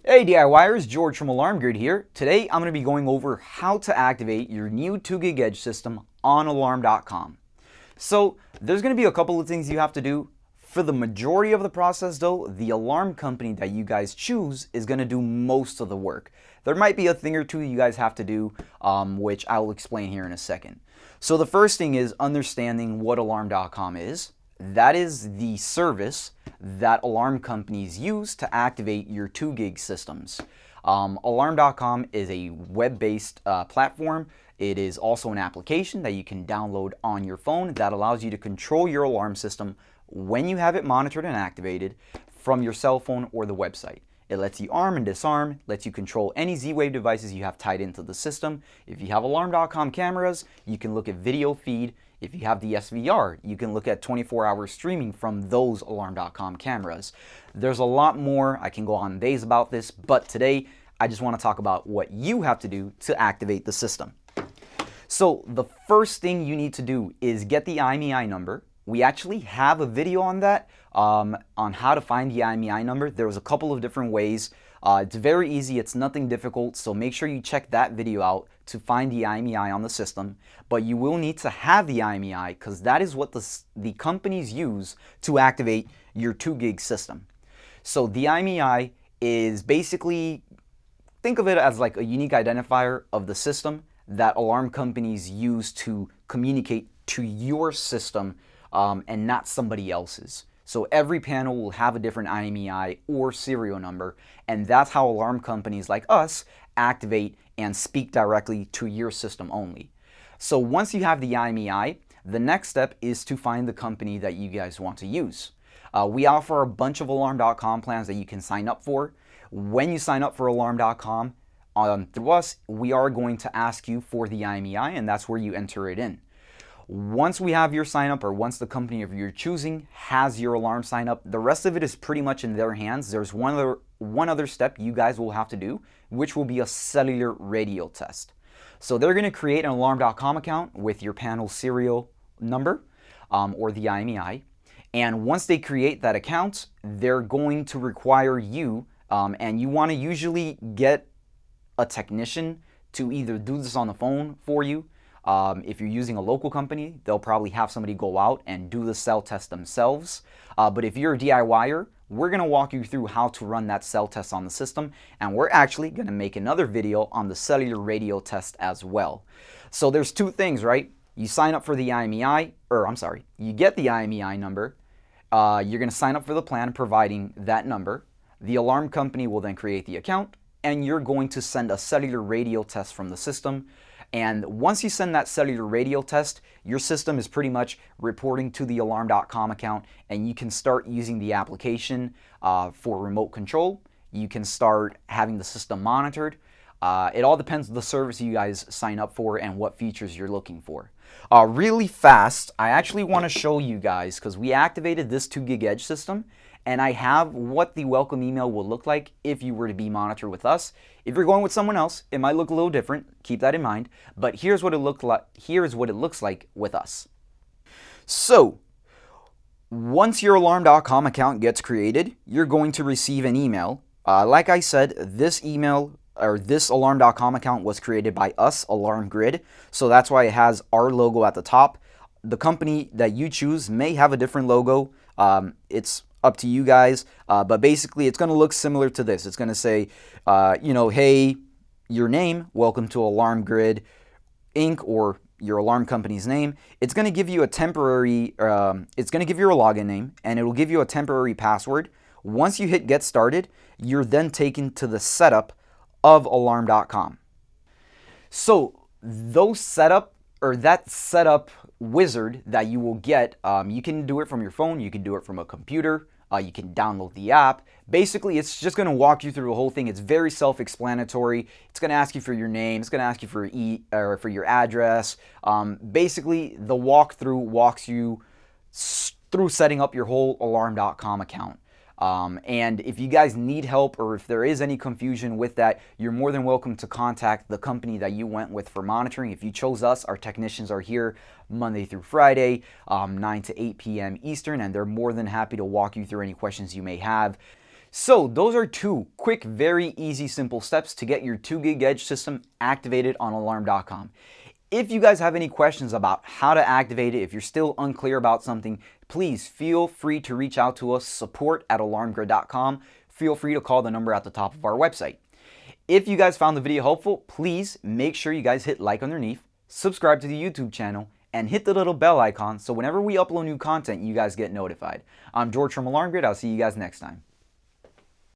Hey DIYers, George from Alarm Grid here. Today I'm going to be going over how to activate your new 2 gig edge system on alarm.com. So there's going to be a couple of things you have to do. For the majority of the process though, the alarm company that you guys choose is going to do most of the work. There might be a thing or two you guys have to do, which I will explain here in a second. So the first thing is understanding what alarm.com is. That is the service that alarm companies use to activate your 2 gig systems. Alarm.com is a web-based platform. It is also an application that you can download on your phone that allows you to control your alarm system when you have it monitored and activated from your cell phone or the website. It lets you arm and disarm, lets you control any Z-Wave devices you have tied into the system. If you have alarm.com cameras, you can look at video feed. If you have the SVR, you can look at 24-hour streaming from those alarm.com cameras. There's a lot more. I can go on days about this, but today I just want to talk about what you have to do to activate the system. So the first thing you need to do is get the IMEI number. We actually have a video on that, on how to find the IMEI number. There's a couple of different ways. It's very easy, it's nothing difficult, so make sure you check that video out to find the IMEI on the system. But you will need to have the IMEI because that is what the companies use to activate your 2 gig system. So the IMEI is basically, think of it as like a unique identifier of the system that alarm companies use to communicate to your system and not somebody else's. So every panel will have a different IMEI or serial number, and that's how alarm companies like us activate and speak directly to your system only. So once you have the IMEI, the next step is to find the company that you guys want to use. We offer a bunch of alarm.com plans that you can sign up for. When you sign up for alarm.com through us, we are going to ask you for the IMEI, and that's where you enter it in. Once we have your sign up, or once the company of your choosing has your alarm sign up, the rest of it is pretty much in their hands. There's one other step you guys will have to do, which will be a cellular radio test. So they're going to create an alarm.com account with your panel serial number or the IMEI. And once they create that account, they're going to require you, and you want to usually get a technician to either do this on the phone for you. If you're using a local company, they'll probably have somebody go out and do the cell test themselves. But if you're a DIYer, we're going to walk you through how to run that cell test on the system, and we're actually going to make another video on the cellular radio test as well. So there's two things, right? You sign up for the IMEI, you get the IMEI number. You're going to sign up for the plan providing that number. The alarm company will then create the account, and you're going to send a cellular radio test from the system. And once you send that cellular radio test, your system is pretty much reporting to the alarm.com account, and you can start using the application for remote control. You can start having the system monitored. It all depends on the service you guys sign up for and what features you're looking for. Really fast, I actually want to show you guys, because we activated this 2 gig edge system, and I have what the welcome email will look like if you were to be monitored with us. If you're going with someone else, it might look a little different. Keep that in mind. But here's what it looks like with us. So once your alarm.com account gets created, you're going to receive an email. Like I said, this email or this alarm.com account was created by us, Alarm Grid. So that's why it has our logo at the top. The company that you choose may have a different logo. It's up to you guys, but basically it's going to look similar to this. It's going to say, hey, your name, welcome to Alarm Grid Inc., or your alarm company's name. It's going to give you a temporary, it's going to give you a login name, and it will give you a temporary password. Once you hit get started, you're then taken to the setup of alarm.com. So that setup wizard that you will get, you can do it from your phone, you can do it from a computer, you can download the app. Basically, it's just going to walk you through the whole thing. It's very self-explanatory. It's going to ask you for your name. It's going to ask you for your address. Basically, the walkthrough walks you through setting up your whole alarm.com account. And if you guys need help, or if there is any confusion with that, you're more than welcome to contact the company that you went with for monitoring. If you chose us, our technicians are here Monday through Friday, 9 to 8 p.m. Eastern, and they're more than happy to walk you through any questions you may have. So those are two quick, very easy, simple steps to get your 2 gig edge system activated on alarm.com. If you guys have any questions about how to activate it, if you're still unclear about something, please feel free to reach out to us, support@alarmgrid.com. Feel free to call the number at the top of our website. If you guys found the video helpful, please make sure you guys hit like underneath, subscribe to the YouTube channel, and hit the little bell icon so whenever we upload new content, you guys get notified. I'm George from Alarm Grid. I'll see you guys next time.